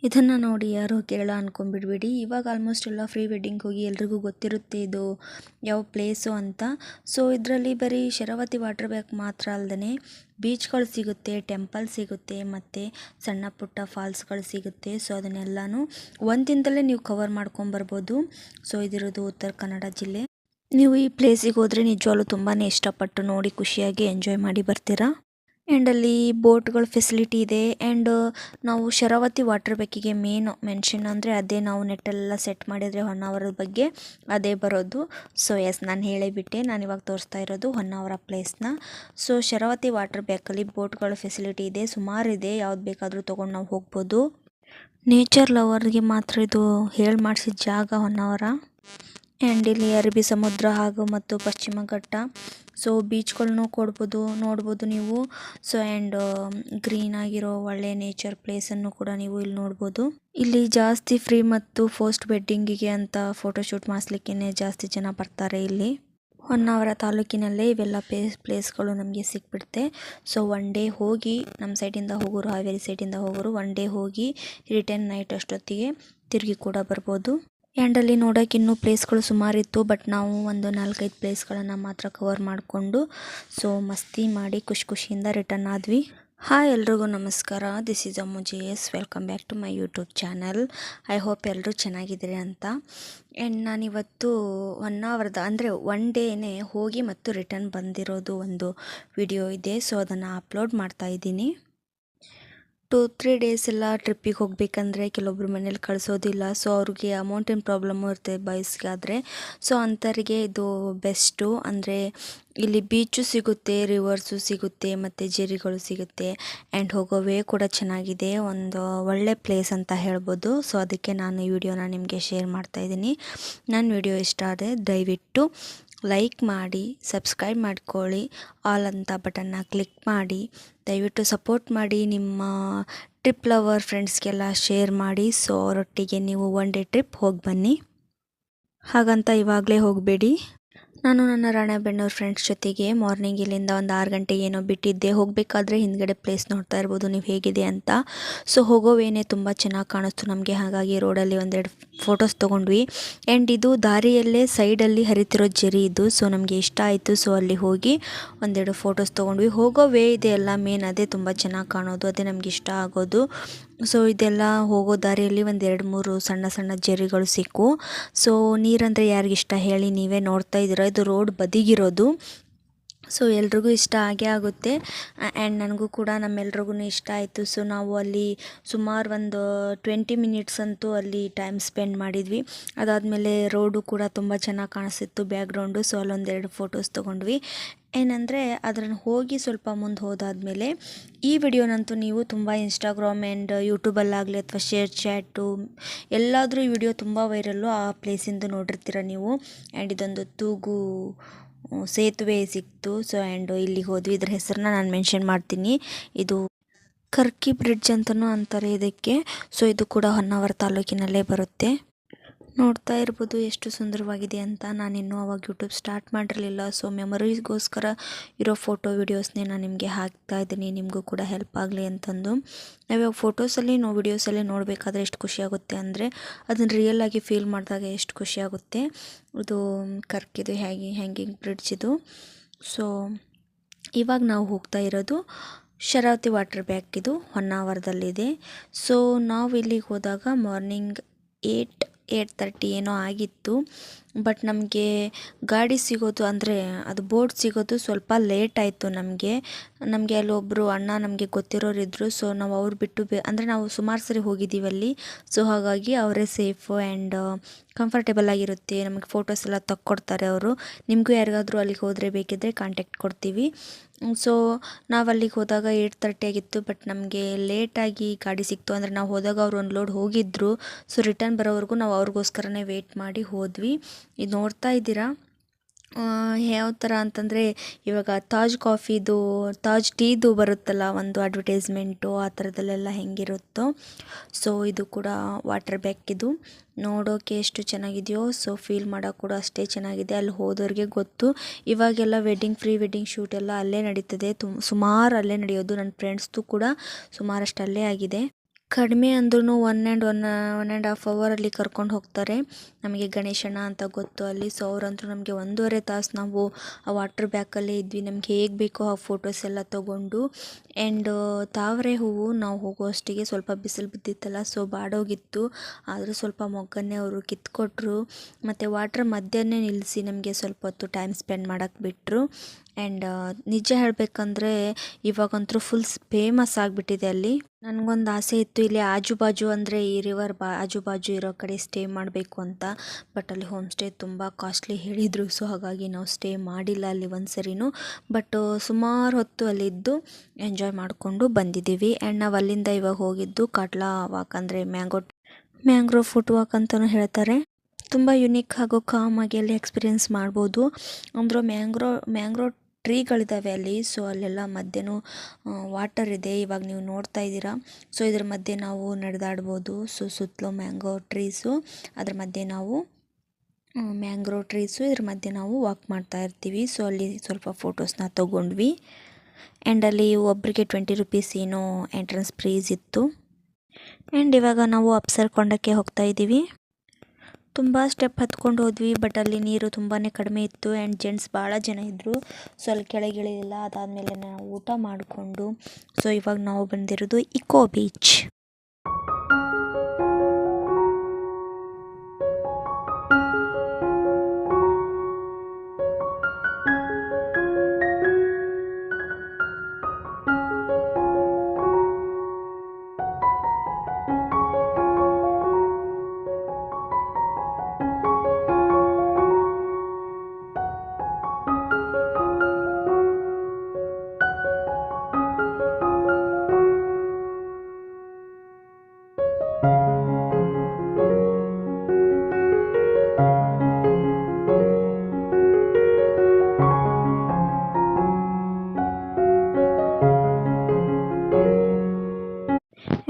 ಇದನ್ನು ನೋಡಿ ಯಾರು ಕೇರಳ ಅಂದ್ಕೊಂಡ್ಬಿಡ್ಬೇಡಿ. ಇವಾಗ ಆಲ್ಮೋಸ್ಟ್ ಎಲ್ಲ ಫ್ರೀ ವೆಡ್ಡಿಂಗ್ ಹೋಗಿ ಎಲ್ರಿಗೂ ಗೊತ್ತಿರುತ್ತೆ ಇದು ಯಾವ ಪ್ಲೇಸು ಅಂತ. ಸೊ ಇದರಲ್ಲಿ ಬರೀ ಶರಾವತಿ ವಾಟರ್ ಬ್ಯಾಗ್ ಮಾತ್ರ ಅಲ್ಲದೆ ಬೀಚ್ಗಳು ಸಿಗುತ್ತೆ, ಟೆಂಪಲ್ ಸಿಗುತ್ತೆ ಮತ್ತು ಸಣ್ಣ ಪುಟ್ಟ ಫಾಲ್ಸ್ಗಳು ಸಿಗುತ್ತೆ. ಸೊ ಅದನ್ನೆಲ್ಲನೂ ಒಂದು ದಿನದಲ್ಲೇ ನೀವು ಕವರ್ ಮಾಡ್ಕೊಂಬರ್ಬೋದು. ಸೊ ಇದಿರೋದು ಉತ್ತರ ಕನ್ನಡ ಜಿಲ್ಲೆ. ನೀವು ಈ ಪ್ಲೇಸಿಗೆ ಹೋದರೆ ನಿಜವಾಗ್ಲೂ ತುಂಬಾ ಇಷ್ಟಪಟ್ಟು ನೋಡಿ ಖುಷಿಯಾಗಿ ಎಂಜಾಯ್ ಮಾಡಿ ಬರ್ತೀರಾ. ಆ್ಯಂಡ್ ಅಲ್ಲಿ ಬೋಟ್ಗಳ ಫೆಸಿಲಿಟಿ ಇದೆ. ಆ್ಯಂಡ್ ನಾವು ಶರಾವತಿ ವಾಟರ್ ಬೇಕಿಗೆ ಮೇನ್ ಮೆನ್ಷನ್ ಅಂದರೆ ಅದೇ, ನಾವು ನೆಟ್ಟೆಲ್ಲ ಸೆಟ್ ಮಾಡಿದರೆ ಹೊನ್ನಾವರದ ಬಗ್ಗೆ ಅದೇ ಬರೋದು. ಸೊ ಎಸ್, ನಾನು ಹೇಳೇಬಿಟ್ಟೆ. ನಾನು ಇವಾಗ ತೋರಿಸ್ತಾ ಇರೋದು ಹೊನ್ನಾವರ ಪ್ಲೇಸ್ನ. ಸೊ ಶರಾವತಿ ವಾಟರ್ ಬೇಕಲ್ಲಿ ಬೋಟ್ಗಳ ಫೆಸಿಲಿಟಿ ಇದೆ, ಸುಮಾರಿದೆ. ಯಾವ್ದು ಬೇಕಾದರೂ ತೊಗೊಂಡು ನಾವು ಹೋಗ್ಬೋದು. ನೇಚರ್ ಲವರ್ಗೆ ಮಾತ್ರ ಇದು ಹೇಳಿ ಮಾಡಿಸಿದ ಜಾಗ ಹೊನ್ನಾವರ. ಆ್ಯಂಡ್ ಇಲ್ಲಿ ಅರಬ್ಬಿ ಸಮುದ್ರ ಹಾಗೂ ಮತ್ತು ಪಶ್ಚಿಮ ಘಟ್ಟ. ಸೊ ಬೀಚ್ಗಳನ್ನೂ ನೋಡ್ಬೋದು ನೀವು. ಸೊ ಆ್ಯಂಡ್ ಗ್ರೀನ್ ಆಗಿರೋ ಒಳ್ಳೆ ನೇಚರ್ ಪ್ಲೇಸನ್ನು ಕೂಡ ನೀವು ಇಲ್ಲಿ ನೋಡ್ಬೋದು. ಇಲ್ಲಿ ಜಾಸ್ತಿ ಫ್ರೀ ಮತ್ತು ಪೋಸ್ಟ್ ವೆಡ್ಡಿಂಗಿಗೆ ಅಂತ ಫೋಟೋಶೂಟ್ ಮಾಡಿಸ್ಲಿಕ್ಕೆ ಜಾಸ್ತಿ ಜನ ಬರ್ತಾರೆ ಇಲ್ಲಿ. ಹೊನ್ನಾವರ ತಾಲೂಕಿನಲ್ಲೇ ಇವೆಲ್ಲ ಪ್ಲೇಸ್ಗಳು ನಮಗೆ ಸಿಕ್ಬಿಡುತ್ತೆ. ಸೊ ಒನ್ ಡೇ ಹೋಗಿ, ನಮ್ಮ ಸೈಡಿಂದ ಹೋಗೋರು, ಹಾವೇರಿ ಸೈಡಿಂದ ಹೋಗೋರು ಒನ್ ಡೇ ಹೋಗಿ ರಿಟರ್ನ್ ನೈಟ್ ಅಷ್ಟೊತ್ತಿಗೆ ತಿರುಗಿ ಕೂಡ ಬರ್ಬೋದು. ಆ್ಯಂಡ್ ಅಲ್ಲಿ ನೋಡೋಕೆ ಇನ್ನೂ ಪ್ಲೇಸ್ಗಳು ಸುಮಾರಿತ್ತು, ಬಟ್ ನಾವು ಒಂದು 4-5 ಪ್ಲೇಸ್ಗಳನ್ನು ಮಾತ್ರ ಕವರ್ ಮಾಡಿಕೊಂಡು ಸೊ ಮಸ್ತಿ ಮಾಡಿ ಖುಷಿಯಿಂದ ರಿಟರ್ನ್ ಆದ್ವಿ. ಹಾಯ್ ಎಲ್ರಿಗೂ ನಮಸ್ಕಾರ. This is Ammu JS. Welcome back to my YouTube channel. I hope ಎಲ್ಲರೂ ಚೆನ್ನಾಗಿದ್ದೀರಿ ಅಂತ. ಆ್ಯಂಡ್ ನಾನಿವತ್ತು ಹೊನ್ನಾವರದ ಅಂದರೆ ಒನ್ ಡೇನೇ ಹೋಗಿ ಮತ್ತು ರಿಟರ್ನ್ ಬಂದಿರೋದು ಒಂದು ವಿಡಿಯೋ ಇದೆ. ಸೊ ಅದನ್ನು ಅಪ್ಲೋಡ್ ಮಾಡ್ತಾ ಇದ್ದೀನಿ. 2-3 ಡೇಸ್ ಎಲ್ಲ ಟ್ರಿಪ್ಪಿಗೆ ಹೋಗಬೇಕಂದ್ರೆ ಕೆಲವೊಬ್ರು ಮನೇಲಿ ಕಳಿಸೋದಿಲ್ಲ. ಸೊ ಅವ್ರಿಗೆ ಅಮೌಂಟಿನ ಪ್ರಾಬ್ಲಮ್ಮು ಇರುತ್ತೆ ಬಾಯ್ಸ್ಗಾದರೆ. ಸೊ ಅಂಥವ್ರಿಗೆ ಇದು ಬೆಸ್ಟು. ಅಂದರೆ ಇಲ್ಲಿ ಬೀಚು ಸಿಗುತ್ತೆ, ರಿವರ್ಸು ಸಿಗುತ್ತೆ ಮತ್ತು ಜೆರಿಗಳು ಸಿಗುತ್ತೆ. ಆ್ಯಂಡ್ ಹೋಗೋ ವೇ ಕೂಡ ಚೆನ್ನಾಗಿದೆ, ಒಂದು ಒಳ್ಳೆ ಪ್ಲೇಸ್ ಅಂತ ಹೇಳ್ಬೋದು. ಸೊ ಅದಕ್ಕೆ ನಾನು ಈ ವಿಡಿಯೋನ ನಿಮಗೆ ಶೇರ್ ಮಾಡ್ತಾಯಿದ್ದೀನಿ. ನನ್ನ ವಿಡಿಯೋ ಇಷ್ಟ ಆದರೆ ದಯವಿಟ್ಟು ಲೈಕ್ ಮಾಡಿ, ಸಬ್ಸ್ಕ್ರೈಬ್ ಮಾಡ್ಕೊಳ್ಳಿ, ಆಲ್ ಅಂತ ಬಟನ್ನ ಕ್ಲಿಕ್ ಮಾಡಿ ದಯವಿಟ್ಟು ಸಪೋರ್ಟ್ ಮಾಡಿ. ನಿಮ್ಮ ಟ್ರಿಪ್ ಲವರ್ ಫ್ರೆಂಡ್ಸ್ಗೆಲ್ಲ ಶೇರ್ ಮಾಡಿ. ಸೊ ಅವರೊಟ್ಟಿಗೆ ನೀವು ಒನ್ ಡೇ ಟ್ರಿಪ್ ಹೋಗಿ ಬನ್ನಿ. ಹಾಗಂತ ಇವಾಗಲೇ ಹೋಗಬೇಡಿ. ನಾನು ನನ್ನ ರಾಣೆಬೆನ್ನೂರು ಫ್ರೆಂಡ್ಸ್ ಜೊತೆಗೆ ಮಾರ್ನಿಂಗ್ ಇಲ್ಲಿಂದ ಒಂದು 6 ಗಂಟೆಗೆ ಏನೋ ಬಿಟ್ಟಿದ್ದೆ. ಹೋಗಬೇಕಾದ್ರೆ ಹಿಂದ್ಗಡೆ ಪ್ಲೇಸ್ ನೋಡ್ತಾ ಇರ್ಬೋದು ನೀವು ಹೇಗಿದೆ ಅಂತ. ಸೊ ಹೋಗೋವೇನೆ ತುಂಬ ಚೆನ್ನಾಗಿ ಕಾಣಿಸ್ತು ನಮಗೆ. ಹಾಗಾಗಿ ರೋಡಲ್ಲಿ ಒಂದೆರಡು ಫೋಟೋಸ್ ತೊಗೊಂಡ್ವಿ. ಆ್ಯಂಡ್ ಇದು ದಾರಿಯಲ್ಲೇ ಸೈಡಲ್ಲಿ ಹರಿತಿರೋ ಜರಿ ಇದು. ಸೊ ನಮಗೆ ಇಷ್ಟ ಆಯಿತು. ಸೊ ಅಲ್ಲಿ ಹೋಗಿ ಒಂದೆರಡು ಫೋಟೋಸ್ ತೊಗೊಂಡ್ವಿ. ಹೋಗೋ ವೇ ಇದೆ ಎಲ್ಲ ಮೇನ್, ಅದೇ ತುಂಬ ಚೆನ್ನಾಗಿ ಕಾಣೋದು, ಅದೇ ನಮ್ಗೆ ಇಷ್ಟ ಆಗೋದು. ಸೊ ಇದೆಲ್ಲ ಹೋಗೋ ದಾರಿಯಲ್ಲಿ ಒಂದು 2-3 ಸಣ್ಣ ಸಣ್ಣ ಜರಿಗಳು ಸಿಕ್ಕು. ಸೊ ನೀರಂದರೆ ಯಾರಿಗಿಷ್ಟ ಹೇಳಿ, ನೀವೇ ನೋಡ್ತಾ ಇದ್ದೀರಾ, ಇದು ರೋಡ್ ಬದಿಗಿರೋದು. ಸೊ ಎಲ್ರಿಗೂ ಇಷ್ಟ ಆಗೇ ಆಗುತ್ತೆ. ಆ್ಯಂಡ್ ನನಗೂ ಕೂಡ ನಮ್ಮೆಲ್ರಿಗೂ ಇಷ್ಟ ಆಯಿತು. ಸೊ ನಾವು ಅಲ್ಲಿ ಸುಮಾರು ಒಂದು 20 ಮಿನಿಟ್ಸ್ ಅಂತೂ ಅಲ್ಲಿ ಟೈಮ್ ಸ್ಪೆಂಡ್ ಮಾಡಿದ್ವಿ. ಅದಾದಮೇಲೆ ರೋಡು ಕೂಡ ತುಂಬ ಚೆನ್ನಾಗಿ ಕಾಣಿಸ್ತಿತ್ತು ಬ್ಯಾಕ್ಗ್ರೌಂಡು. ಸೊ ಅಲ್ಲೊಂದೆರಡು ಫೋಟೋಸ್ ತೊಗೊಂಡ್ವಿ. ಏನಂದರೆ ಅದನ್ನು ಹೋಗಿ ಸ್ವಲ್ಪ ಮುಂದೆ ಹೋದಾದಮೇಲೆ ಈ ವಿಡಿಯೋನಂತೂ ನೀವು ತುಂಬ ಇನ್ಸ್ಟಾಗ್ರಾಮ್ ಆ್ಯಂಡ್ ಯೂಟ್ಯೂಬಲ್ಲಾಗಲಿ ಅಥವಾ ಶೇರ್ ಚಾಟು ಎಲ್ಲಾದರೂ ಈ ವಿಡಿಯೋ ತುಂಬ ವೈರಲ್ಲು, ಆ ಪ್ಲೇಸಿಂದು ನೋಡಿರ್ತೀರ ನೀವು. ಆ್ಯಂಡ್ ಇದೊಂದು ತೂಗು ಸೇತುವೆ ಸಿಕ್ತು. ಸೊ ಆ್ಯಂಡ್ ಇಲ್ಲಿಗೆ ಹೋದ್ವಿ. ಇದ್ರ ಹೆಸರನ್ನ ನಾನು ಮೆನ್ಷನ್ ಮಾಡ್ತೀನಿ. ಇದು ಕರ್ಕಿ ಬ್ರಿಡ್ಜ್ ಅಂತಲೂ ಅಂತಾರೆ ಇದಕ್ಕೆ. ಸೊ ಇದು ಕೂಡ ಹೊನ್ನಾವರ ತಾಲೂಕಿನಲ್ಲೇ ಬರುತ್ತೆ. ನೋಡ್ತಾ ಇರ್ಬೋದು ಎಷ್ಟು ಸುಂದರವಾಗಿದೆ ಅಂತ. ನಾನಿನ್ನೂ ಅವಾಗ ಯೂಟ್ಯೂಬ್ ಸ್ಟಾರ್ಟ್ ಮಾಡಿರಲಿಲ್ಲ. ಸೊ ಮೆಮೊರೀಸ್ಗೋಸ್ಕರ ಇರೋ ಫೋಟೋ ವೀಡಿಯೋಸ್ನೇ ನಾನು ನಿಮಗೆ ಹಾಕ್ತಾ ಇದ್ದೀನಿ, ನಿಮಗೂ ಕೂಡ ಹೆಲ್ಪ್ ಆಗಲಿ ಅಂತಂದು. ನಾವಿವಾಗ ಫೋಟೋಸಲ್ಲಿ ವೀಡಿಯೋಸಲ್ಲಿ ನೋಡಬೇಕಾದ್ರೆ ಎಷ್ಟು ಖುಷಿಯಾಗುತ್ತೆ ಅಂದರೆ ಅದನ್ನು ರಿಯಲಾಗಿ ಫೀಲ್ ಮಾಡಿದಾಗ ಎಷ್ಟು ಖುಷಿಯಾಗುತ್ತೆ. ಇದು ಕರ್ಕಿದು ಹ್ಯಾಂಗಿಂಗ್ ಬ್ರಿಡ್ಜ್ ಇದು. ಸೊ ಇವಾಗ ನಾವು ಹೋಗ್ತಾ ಇರೋದು ಶರಾವತಿ ವಾಟರ್ ಬ್ಯಾಗ್, ಇದು ಹೊನ್ನಾವರದಲ್ಲಿದೆ. ಸೊ ನಾವು ಇಲ್ಲಿಗೆ ಹೋದಾಗ ಮಾರ್ನಿಂಗ್ 8-8:30 ಏನೋ ಆಗಿತ್ತು. ಬಟ್ ನಮಗೆ ಗಾಡಿ ಸಿಗೋದು ಅಂದರೆ ಅದು ಬೋಟ್ ಸಿಗೋದು ಸ್ವಲ್ಪ ಲೇಟ್ ಆಯಿತು ನಮಗೆ. ಅಲ್ಲೊಬ್ಬರು ಅಣ್ಣ ನಮಗೆ ಗೊತ್ತಿರೋರಿದ್ದರು. ಸೊ ನಾವು ಅವ್ರು ಬಿಟ್ಟು ಅಂದರೆ ನಾವು ಸುಮಾರು ಸರಿ ಹೋಗಿದ್ದೀವಿ ಅಲ್ಲಿ. ಸೊ ಹಾಗಾಗಿ ಅವರೇ ಸೇಫು ಆ್ಯಂಡ್ ಕಂಫರ್ಟೇಬಲ್ ಆಗಿರುತ್ತೆ. ನಮಗೆ ಫೋಟೋಸ್ ಎಲ್ಲ ತಕ್ಕೊಡ್ತಾರೆ ಅವರು. ನಿಮಗೂ ಯಾರಿಗಾದರೂ ಅಲ್ಲಿಗೆ ಹೋದರೆ ಬೇಕಿದ್ದರೆ ಕಾಂಟ್ಯಾಕ್ಟ್ ಕೊಡ್ತೀವಿ. ಸೊ ನಾವು ಅಲ್ಲಿಗೆ ಹೋದಾಗ 8:30 ಆಗಿತ್ತು. ಬಟ್ ನಮಗೆ ಲೇಟಾಗಿ ಗಾಡಿ ಸಿಕ್ತು. ಅಂದರೆ ನಾವು ಹೋದಾಗ ಅವ್ರು ಒಂದು ಲೋಡ್ ಹೋಗಿದ್ದರು. ಸೊ ರಿಟರ್ನ್ ಬರೋವರೆಗೂ ನಾವು ಅವ್ರಿಗೋಸ್ಕರನೇ ವೆಯ್ಟ್ ಮಾಡಿ ಹೋದ್ವಿ. ಇದು ನೋಡ್ತಾ ಇದ್ದೀರಾ ಯಾವ ಥರ ಅಂತಂದರೆ ಇವಾಗ ತಾಜ್ ಕಾಫಿದು, ತಾಜ್ ಟೀದು ಬರುತ್ತಲ್ಲ ಒಂದು ಅಡ್ವರ್ಟೈಸ್ಮೆಂಟು, ಆ ಥರದಲ್ಲೆಲ್ಲ ಹೆಂಗಿರುತ್ತೋ. ಸೊ ಇದು ಕೂಡ ವಾಟರ್ ಬ್ಯಾಗ್, ಇದು ನೋಡೋಕೆ ಎಷ್ಟು ಚೆನ್ನಾಗಿದೆಯೋ ಸೊ ಫೀಲ್ ಮಾಡೋಕೆ ಕೂಡ ಅಷ್ಟೇ ಚೆನ್ನಾಗಿದೆ. ಅಲ್ಲಿ ಹೋದವ್ರಿಗೆ ಗೊತ್ತು. ಇವಾಗೆಲ್ಲ ಪ್ರೀ ವೆಡ್ಡಿಂಗ್ ಶೂಟ್ ಎಲ್ಲ ಅಲ್ಲೇ ನಡೀತದೆ. ಸುಮಾರು ಅಲ್ಲೇ ನಡೆಯೋದು. ನನ್ನ ಫ್ರೆಂಡ್ಸ್ದು ಕೂಡ ಸುಮಾರಷ್ಟು ಅಲ್ಲೇ ಆಗಿದೆ. ಕಡಿಮೆ ಅಂದ್ರೂ 1.5 ಅವರಲ್ಲಿ ಕರ್ಕೊಂಡು ಹೋಗ್ತಾರೆ. ನಮಗೆ ಗಣೇಶಣ್ಣ ಅಂತ ಗೊತ್ತು ಅಲ್ಲಿ. ಸೊ ಅವರಂತೂ ನಮಗೆ 1.5 ತಾಸು ನಾವು ಆ ವಾಟರ್ ಬ್ಯಾಕಲ್ಲೇ ಇದ್ವಿ. ನಮ್ಗೆ ಹೇಗೆ ಬೇಕೋ ಆ ಫೋಟೋಸ್ ಎಲ್ಲ ತೊಗೊಂಡು. ಆ್ಯಂಡ್ ತಾವರೆ ಹೂವು ನಾವು ಹೋಗುವಷ್ಟಿಗೆ ಸ್ವಲ್ಪ ಬಿಸಿಲು ಬಿದ್ದಿತ್ತಲ್ಲ, ಸೊ ಬಾಡೋಗಿತ್ತು. ಆದರೂ ಸ್ವಲ್ಪ ಮೊಗ್ಗನ್ನೇ ಅವರು ಕಿತ್ಕೊಟ್ರು. ಮತ್ತು ವಾಟ್ರ್ ಮಧ್ಯನೇ ನಿಲ್ಲಿಸಿ ನಮಗೆ ಸ್ವಲ್ಪ ಹೊತ್ತು ಟೈಮ್ ಸ್ಪೆಂಡ್ ಮಾಡೋಕ್ಕೆ ಬಿಟ್ಟರು. ಆ್ಯಂಡ್ ನಿಜ ಹೇಳಬೇಕಂದ್ರೆ ಇವಾಗಂತೂ ಫುಲ್ ಫೇಮಸ್ ಆಗಿಬಿಟ್ಟಿದೆ ಅಲ್ಲಿ. ನನಗೊಂದು ಆಸೆ ಇತ್ತು ಇಲ್ಲಿ ಆಜು ಬಾಜು ಅಂದರೆ ಈ ರಿವರ್ ಆಜು ಬಾಜು ಇರೋ ಕಡೆ ಸ್ಟೇ ಮಾಡಬೇಕು ಅಂತ. ಬಟ್ ಅಲ್ಲಿ ಹೋಮ್ ಸ್ಟೇ ತುಂಬ ಕಾಸ್ಟ್ಲಿ ಹೇಳಿದರು. ಸೊ ಹಾಗಾಗಿ ನಾವು ಸ್ಟೇ ಮಾಡಿಲ್ಲ ಅಲ್ಲಿ ಒಂದು ಸರಿನೂ. ಬಟ್ ಸುಮಾರು ಹೊತ್ತು ಅಲ್ಲಿದ್ದು ಎಂಜಾಯ್ ಮಾಡಿಕೊಂಡು ಬಂದಿದ್ದೀವಿ. ಆ್ಯಂಡ್ ನಾವು ಅಲ್ಲಿಂದ ಇವಾಗ ಹೋಗಿದ್ದು ಕಾಟ್ಲಾ ವಾಕ್ ಅಂದರೆ ಮ್ಯಾಂಗ್ರೋವ್ ಫುಟ್ ವಾಕ್ ಅಂತಲೂ ಹೇಳ್ತಾರೆ. ತುಂಬ ಯುನೀಕ್ ಹಾಗೂ ಕಾಮಾಗಿ ಅಲ್ಲಿ ಎಕ್ಸ್ಪೀರಿಯೆನ್ಸ್ ಮಾಡ್ಬೋದು. ಅಂದ್ರೆ ಮ್ಯಾಂಗ್ರೋವ್ ಟ್ರೀಗಳಿದ್ದಾವೆ ಅಲ್ಲಿ. ಸೊ ಅಲ್ಲೆಲ್ಲ ಮಧ್ಯೆನೂ ವಾಟರ್ ಇದೆ. ಇವಾಗ ನೀವು ನೋಡ್ತಾ ಇದ್ದೀರಾ. ಸೊ ಇದ್ರ ಮಧ್ಯೆ ನಾವು ನಡೆದಾಡ್ಬೋದು. ಸೊ ಸುತ್ತಲೂ ಮ್ಯಾಂಗ್ರೋವ್ ಟ್ರೀಸು, ಅದ್ರ ಮಧ್ಯೆ ನಾವು ಇದ್ರ ಮಧ್ಯೆ ನಾವು ವಾಕ್ ಮಾಡ್ತಾ ಇರ್ತೀವಿ. ಸೊ ಅಲ್ಲಿ ಸ್ವಲ್ಪ ಫೋಟೋಸ್ನ ತೊಗೊಂಡ್ವಿ. ಆ್ಯಂಡ್ ಅಲ್ಲಿ ಒಬ್ಬರಿಗೆ 20 ರೂಪೀಸ್ ಏನೋ ಎಂಟ್ರೆನ್ಸ್ ಫೀಸ್ ಇತ್ತು. ಆ್ಯಂಡ್ ಇವಾಗ ನಾವು ಅಪ್ಸರ್ಕೊಂಡಕ್ಕೆ ಹೋಗ್ತಾ ಇದ್ದೀವಿ. ತುಂಬ ಸ್ಟೆಪ್ ಹತ್ಕೊಂಡು ಹೋದ್ವಿ. ಬಟ್ ಅಲ್ಲಿ ನೀರು ತುಂಬಾ ಕಡಿಮೆ ಇತ್ತು. ಆ್ಯಂಡ್ ಜೆಂಟ್ಸ್ ಭಾಳ ಜನ ಇದ್ದರು. ಸೊ ಅಲ್ಲಿ ಕೆಳಗಿಳಿಲಿಲ್ಲ. ಅದಾದಮೇಲೆ ನಾವು ಊಟ ಮಾಡಿಕೊಂಡು ಸೊ ಇವಾಗ ನಾವು ಬಂದಿರೋದು ಇಕೋ ಬೀಚ್.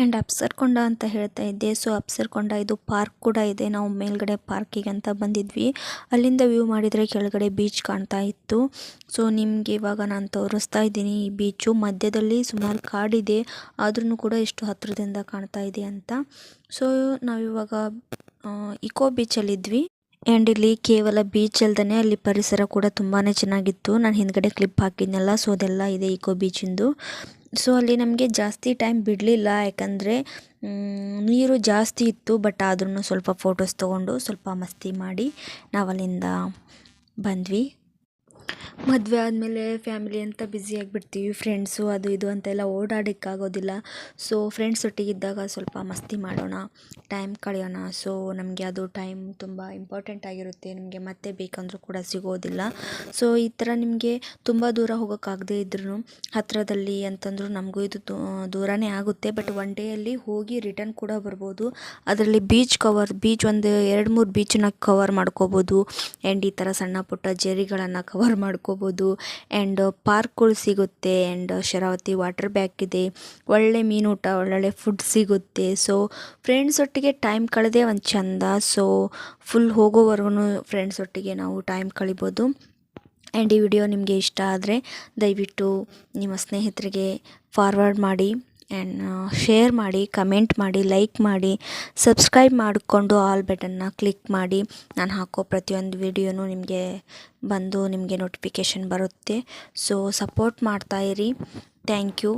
ಆ್ಯಂಡ್ ಅಪ್ಸರ್ಕೊಂಡ ಅಂತ ಹೇಳ್ತಾ ಇದ್ದೆ. ಸೊ ಅಪ್ಸರ್ಕೊಂಡ ಇದು ಪಾರ್ಕ್ ಕೂಡ ಇದೆ. ನಾವು ಮೇಲ್ಗಡೆ ಪಾರ್ಕಿಗೆ ಅಂತ ಬಂದಿದ್ವಿ. ಅಲ್ಲಿಂದ ವ್ಯೂ ಮಾಡಿದರೆ ಕೆಳಗಡೆ ಬೀಚ್ ಕಾಣ್ತಾ ಇತ್ತು. ಸೊ ನಿಮಗೆ ಇವಾಗ ನಾನು ತೋರಿಸ್ತಾ ಇದ್ದೀನಿ ಈ ಬೀಚು. ಮಧ್ಯದಲ್ಲಿ ಸುಮಾರು ಕಾಡಿದೆ, ಆದ್ರೂ ಕೂಡ ಎಷ್ಟು ಹತ್ತಿರದಿಂದ ಕಾಣ್ತಾ ಇದೆ ಅಂತ. ಸೊ ನಾವಿವಾಗ ಇಕೋ ಬೀಚಲ್ಲಿದ್ವಿ. ಆ್ಯಂಡ್ ಇಲ್ಲಿ ಕೇವಲ ಬೀಚ್ ಅಲ್ದೇ ಅಲ್ಲಿ ಪರಿಸರ ಕೂಡ ತುಂಬಾ ಚೆನ್ನಾಗಿತ್ತು. ನಾನು ಹಿಂದ್ಗಡೆ ಕ್ಲಿಪ್ ಹಾಕಿದ್ನಲ್ಲ, ಸೊ ಅದೆಲ್ಲ ಇದೆ ಇಕೋ ಬೀಚಿಂದು. ಸೊ ಅಲ್ಲಿ ನಮಗೆ ಜಾಸ್ತಿ ಟೈಮ್ ಬಿಡಲಿಲ್ಲ, ಯಾಕಂದರೆ ನೀರು ಜಾಸ್ತಿ ಇತ್ತು. ಬಟ್ ಆದ್ರೂ ಸ್ವಲ್ಪ ಫೋಟೋಸ್ ತೊಗೊಂಡು ಸ್ವಲ್ಪ ಮಸ್ತಿ ಮಾಡಿ ನಾವಲ್ಲಿಂದ ಬಂದ್ವಿ. ಮದುವೆ ಆದಮೇಲೆ ಫ್ಯಾಮಿಲಿ ಅಂತ ಬ್ಯುಸಿ ಆಗಿಬಿಡ್ತೀವಿ. ಫ್ರೆಂಡ್ಸು ಅದು ಇದು ಅಂತೆಲ್ಲ ಓಡಾಡೋಕ್ಕಾಗೋದಿಲ್ಲ. ಸೊ ಫ್ರೆಂಡ್ಸ್ ಒಟ್ಟಿಗಿದ್ದಾಗ ಸ್ವಲ್ಪ ಮಸ್ತಿ ಮಾಡೋಣ, ಟೈಮ್ ಕಳೆಯೋಣ. ಸೊ ನಮಗೆ ಅದು ಟೈಮ್ ತುಂಬ ಇಂಪಾರ್ಟೆಂಟ್ ಆಗಿರುತ್ತೆ. ನಿಮಗೆ ಮತ್ತೆ ಬೇಕಂದ್ರೂ ಕೂಡ ಸಿಗೋದಿಲ್ಲ. ಸೊ ಈ ಥರ ನಿಮಗೆ ತುಂಬ ದೂರ ಹೋಗೋಕ್ಕಾಗದೇ ಇದ್ರೂ ಹತ್ತಿರದಲ್ಲಿ ಅಂತಂದರೂ ನಮಗೂ ಇದು ದೂರನೇ ಆಗುತ್ತೆ. ಬಟ್ ಒನ್ ಡೇಯಲ್ಲಿ ಹೋಗಿ ರಿಟರ್ನ್ ಕೂಡ ಬರ್ಬೋದು. ಅದರಲ್ಲಿ ಬೀಚ್ ಒಂದು 2-3 ಬೀಚನ್ನ ಕವರ್ ಮಾಡ್ಕೋಬೋದು. ಆ್ಯಂಡ್ ಈ ಥರ ಸಣ್ಣ ಪುಟ್ಟ ಜೆರಿಗಳನ್ನು ಕವರ್ ಮಾಡ್ಕೋಬೋದು. ಆ್ಯಂಡ್ ಪಾರ್ಕ್ಗಳು ಸಿಗುತ್ತೆ. ಆ್ಯಂಡ್ ಶರಾವತಿ ವಾಟರ್ ಬ್ಯಾಕ್ ಇದೆ. ಒಳ್ಳೆ ಮೀನೂಟ, ಒಳ್ಳೊಳ್ಳೆ ಫುಡ್ ಸಿಗುತ್ತೆ. ಸೊ ಫ್ರೆಂಡ್ಸ್ ಒಟ್ಟಿಗೆ ಟೈಮ್ ಕಳೆದೇ ಒಂದು ಚಂದ. ಸೊ ಫುಲ್ ಹೋಗೋವರೆಗೂ ಫ್ರೆಂಡ್ಸ್ ಒಟ್ಟಿಗೆ ನಾವು ಟೈಮ್ ಕಳಿಬೋದು. ಆ್ಯಂಡ್ ಈ ವಿಡಿಯೋ ನಿಮಗೆ ಇಷ್ಟ ಆದರೆ ದಯವಿಟ್ಟು ನಿಮ್ಮ ಸ್ನೇಹಿತರಿಗೆ ಫಾರ್ವರ್ಡ್ ಮಾಡಿ ಆ್ಯಂಡ್ ಶೇರ್ ಮಾಡಿ, ಕಮೆಂಟ್ ಮಾಡಿ, ಲೈಕ್ ಮಾಡಿ, ಸಬ್ಸ್ಕ್ರೈಬ್ ಮಾಡಿಕೊಂಡು ಆಲ್ ಬಟನ್ನ ಕ್ಲಿಕ್ ಮಾಡಿ. ನಾನು ಹಾಕೋ ಪ್ರತಿಯೊಂದು ವಿಡಿಯೋನೂ ನಿಮಗೆ ನೋಟಿಫಿಕೇಷನ್ ಬರುತ್ತೆ. ಸೊ ಸಪೋರ್ಟ್ ಮಾಡ್ತಾಯಿರಿ. Thank you.